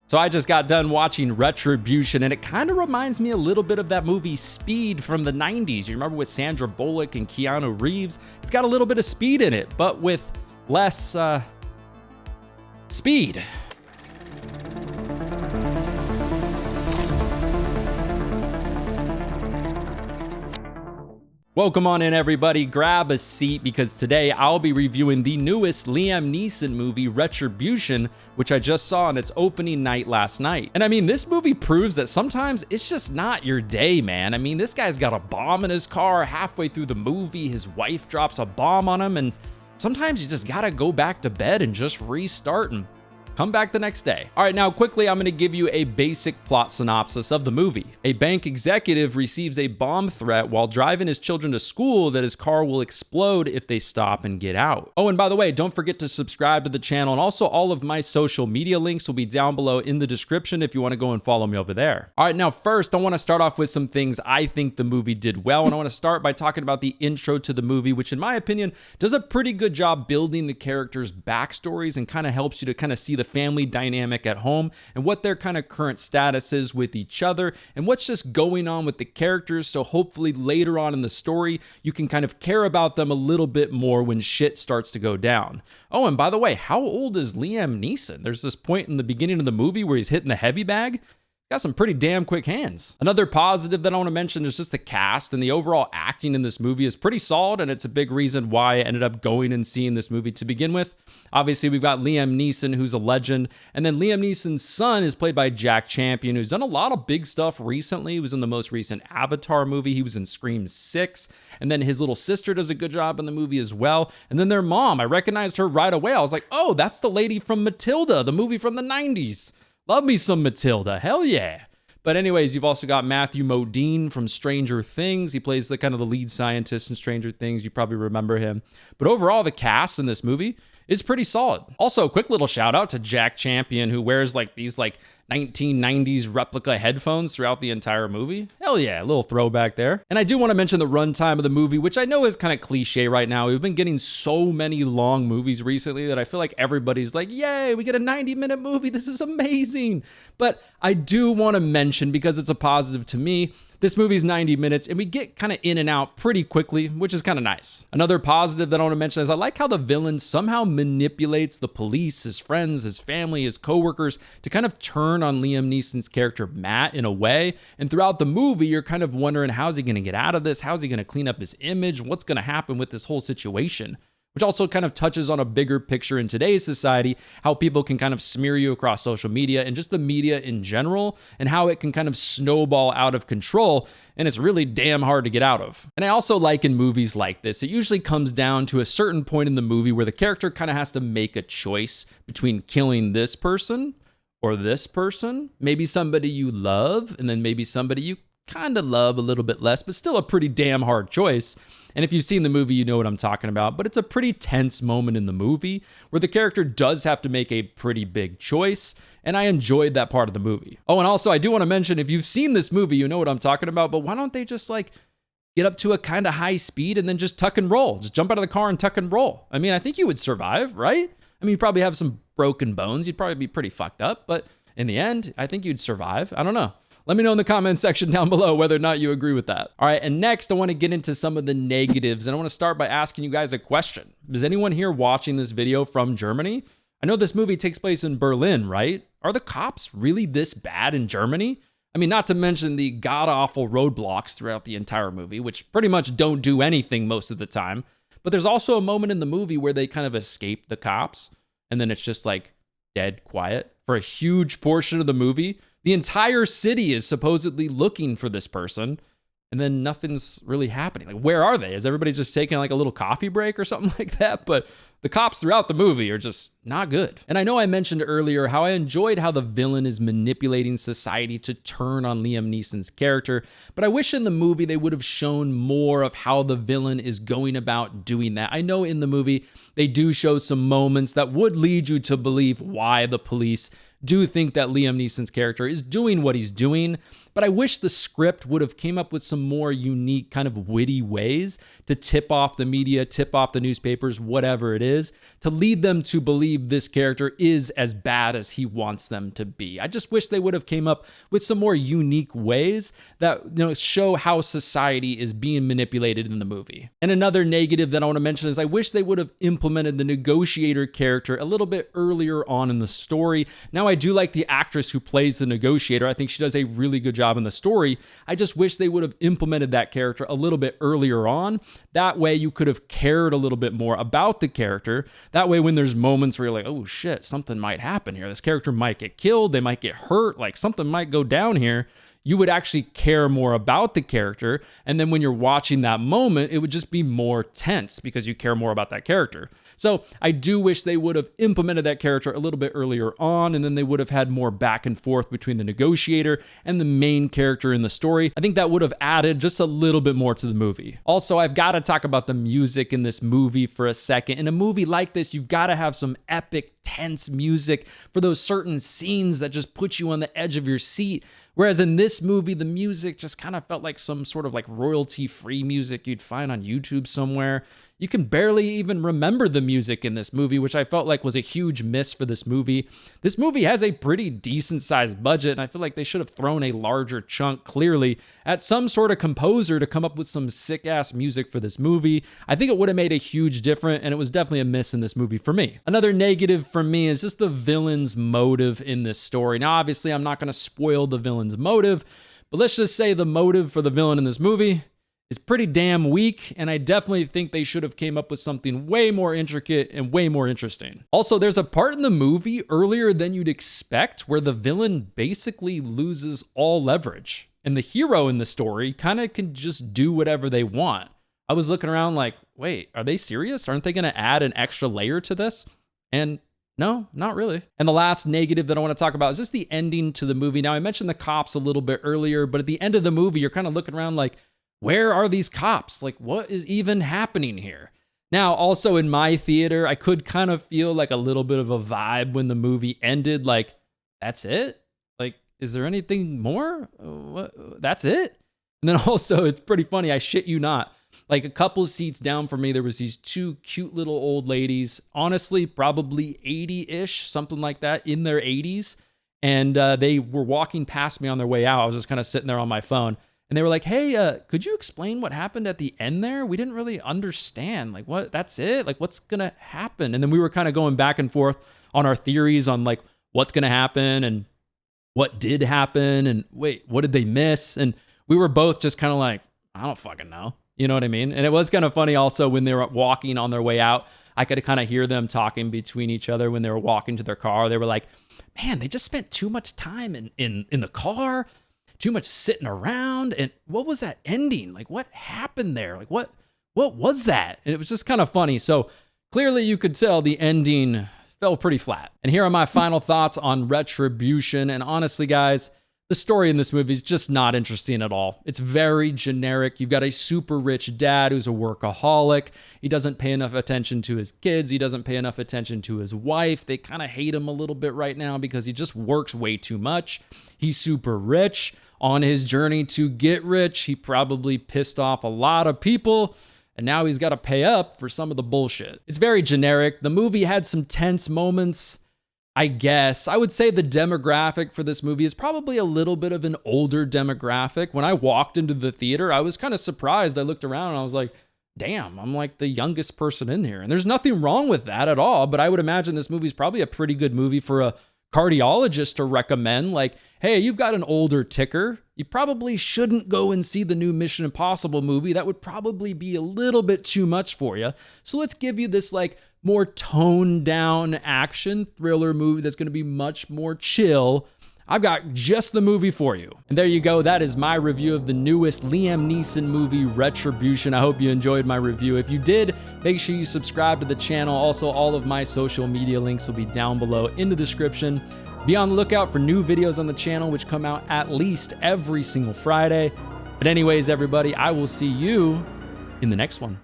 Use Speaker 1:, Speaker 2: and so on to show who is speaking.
Speaker 1: So I just got done watching Retribution, and it kind of reminds me a little bit of that movie Speed from the 90s. You remember with Sandra Bullock and Keanu Reeves? It's got a little bit of speed in it, but with less speed. Welcome on in, everybody. Grab a seat because today I'll be reviewing the newest Liam Neeson movie, Retribution, which I just saw on its opening night last night. And I mean, this movie proves that sometimes it's just not your day, man. I mean, this guy's got a bomb in his car halfway through the movie. His wife drops a bomb on him, and sometimes you just gotta go back to bed and just restart and come back the next day. All right, now quickly, I'm gonna give you a basic plot synopsis of the movie. A bank executive receives a bomb threat while driving his children to school that his car will explode if they stop and get out. Oh, and by the way, don't forget to subscribe to the channel, and also all of my social media links will be down below in the description if you wanna go and follow me over there. All right, now first, I wanna start off with some things I think the movie did well, and I wanna start by talking about the intro to the movie, which in my opinion, does a pretty good job building the characters' backstories and kind of helps you to kind of see the family dynamic at home and what their kind of current status is with each other and what's just going on with the characters. So hopefully later on in the story, you can kind of care about them a little bit more when shit starts to go down. Oh, and by the way, how old is Liam Neeson? There's this point in the beginning of the movie where he's hitting the heavy bag. Got some pretty damn quick hands. Another positive that I want to mention is just the cast, and the overall acting in this movie is pretty solid, and it's a big reason why I ended up going and seeing this movie to begin with. Obviously, we've got Liam Neeson, who's a legend, and then Liam Neeson's son is played by Jack Champion, who's done a lot of big stuff recently. He was in the most recent Avatar movie. He was in Scream 6, and then his little sister does a good job in the movie as well. And then their mom, I recognized her right away. I was like, oh, that's the lady from Matilda, the movie from the 90s. Love me some Matilda, hell yeah. But anyways, you've also got Matthew Modine from Stranger Things. He plays the kind of the lead scientist in Stranger Things. You probably remember him. But overall, the cast in this movie is pretty solid. Also, a quick little shout out to Jack Champion, who wears like these like 1990s replica headphones throughout the entire movie. Hell yeah, a little throwback there. And I do want to mention the runtime of the movie, which I know is kind of cliche right now. We've been getting so many long movies recently that I feel like everybody's like, yay, we get a 90-minute movie. This is amazing. But I do want to mention, because it's a positive to me, this movie's 90 minutes and we get kind of in and out pretty quickly, which is kind of nice. Another positive that I want to mention is I like how the villain somehow manipulates the police, his friends, his family, his coworkers to kind of turn on Liam Neeson's character, Matt, in a way. And throughout the movie, you're kind of wondering, how's he going to get out of this? How's he going to clean up his image? What's going to happen with this whole situation? Which also kind of touches on a bigger picture in today's society, how people can kind of smear you across social media and just the media in general, and how it can kind of snowball out of control, and it's really damn hard to get out of. And I also like in movies like this, it usually comes down to a certain point in the movie where the character kind of has to make a choice between killing this person or this person, maybe somebody you love, and then maybe somebody you kind of love a little bit less, but still a pretty damn hard choice. And if you've seen the movie, you know what I'm talking about, but it's a pretty tense moment in the movie where the character does have to make a pretty big choice, and I enjoyed that part of the movie. Oh, and also I do want to mention, if you've seen this movie, you know what I'm talking about, but why don't they just like get up to a kind of high speed and then just tuck and roll? Just jump out of the car and tuck and roll. I mean, I think you would survive, right? I mean, you probably have some broken bones. You'd probably be pretty fucked up, but in the end, I think you'd survive. I don't know. Let me know in the comments section down below whether or not you agree with that. All right, and next I want to get into some of the negatives, and I want to start by asking you guys a question. Is anyone here watching this video from Germany? I know this movie takes place in Berlin, right? Are the cops really this bad in Germany? I mean, not to mention the god-awful roadblocks throughout the entire movie, which pretty much don't do anything most of the time. But there's also a moment in the movie where they kind of escape the cops, and then it's just like dead quiet for a huge portion of the movie. The entire city is supposedly looking for this person, and then nothing's really happening. Like, where are they? Is everybody just taking like a little coffee break or something like that? But the cops throughout the movie are just not good. And I know I mentioned earlier how I enjoyed how the villain is manipulating society to turn on Liam Neeson's character, but I wish in the movie they would have shown more of how the villain is going about doing that. I know in the movie they do show some moments that would lead you to believe why the police do think that Liam Neeson's character is doing what he's doing, but I wish the script would have came up with some more unique kind of witty ways to tip off the media, tip off the newspapers, whatever it is, to lead them to believe this character is as bad as he wants them to be. I just wish they would have came up with some more unique ways that, show how society is being manipulated in the movie. And another negative that I want to mention is I wish they would have implemented the negotiator character a little bit earlier on in the story. Now, I do like the actress who plays the negotiator. I think she does a really good job in the story. I just wish they would have implemented that character a little bit earlier on. That way you could have cared a little bit more about the character. That way when there's moments where you're like, oh shit, something might happen here. This character might get killed. They might get hurt. Like something might go down here. You would actually care more about the character. And then when you're watching that moment, it would just be more tense because you care more about that character. So I do wish they would have implemented that character a little bit earlier on, and then they would have had more back and forth between the negotiator and the main character in the story. I think that would have added just a little bit more to the movie. Also, I've got to talk about the music in this movie for a second. In a movie like this, you've got to have some epic, tense music for those certain scenes that just put you on the edge of your seat. Whereas in this movie, the music just kind of felt like some sort of like royalty-free music you'd find on YouTube somewhere. You can barely even remember the music in this movie, which I felt like was a huge miss for this movie. This movie has a pretty decent sized budget, and I feel like they should have thrown a larger chunk, clearly, at some sort of composer to come up with some sick-ass music for this movie. I think it would have made a huge difference, and it was definitely a miss in this movie for me. Another negative for me is just the villain's motive in this story. Now, obviously, I'm not going to spoil the villain's motive, but let's just say the motive for the villain in this movie is pretty damn weak, and I definitely think they should have came up with something way more intricate and way more interesting. Also, there's a part in the movie earlier than you'd expect where the villain basically loses all leverage, and the hero in the story kind of can just do whatever they want. I was looking around like, wait, are they serious? Aren't they going to add an extra layer to this? And no, not really. And the last negative that I want to talk about is just the ending to the movie. Now, I mentioned the cops a little bit earlier, but at the end of the movie, you're kind of looking around like, where are these cops? Like, what is even happening here? Now, also in my theater, I could kind of feel like a little bit of a vibe when the movie ended. Like, that's it? Like, is there anything more? What? That's it? And then also, it's pretty funny. I shit you not. Like a couple of seats down from me, there was these two cute little old ladies, honestly, probably 80-ish, something like that, in their 80s. And they were walking past me on their way out. I was just kind of sitting there on my phone. And they were like, hey, could you explain what happened at the end there? We didn't really understand. Like, what? That's it? Like, what's going to happen? And then we were kind of going back and forth on our theories on, like, what's going to happen and what did happen. And wait, what did they miss? And we were both just kind of like, I don't fucking know. You know what I mean? And it was kind of funny also when they were walking on their way out. I could kind of hear them talking between each other when they were walking to their car. They were like, man, they just spent too much time in the car. Too much sitting around. And what was that ending? Like, what happened there? Like, what was that? And it was just kind of funny. So clearly you could tell the ending fell pretty flat. And here are my final thoughts on Retribution. And honestly, guys, the story in this movie is just not interesting at all. It's very generic. You've got a super rich dad who's a workaholic. He doesn't pay enough attention to his kids. He doesn't pay enough attention to his wife. They kind of hate him a little bit right now because he just works way too much. He's super rich. On his journey to get rich, he probably pissed off a lot of people, and now he's got to pay up for some of the bullshit. It's very generic. The movie had some tense moments, I guess. I would say the demographic for this movie is probably a little bit of an older demographic. When I walked into the theater, I was kind of surprised. I looked around and I was like, damn, I'm like the youngest person in here. And there's nothing wrong with that at all, but I would imagine this movie is probably a pretty good movie for a cardiologist to recommend. Like, hey, you've got an older ticker. You probably shouldn't go and see the new Mission Impossible movie. That would probably be a little bit too much for you. So let's give you this like more toned down action thriller movie that's going to be much more chill. I've got just the movie for you. And there you go. That is my review of the newest Liam Neeson movie, Retribution. I hope you enjoyed my review. If you did, make sure you subscribe to the channel. Also, all of my social media links will be down below in the description. Be on the lookout for new videos on the channel, which come out at least every single Friday. But anyways, everybody, I will see you in the next one.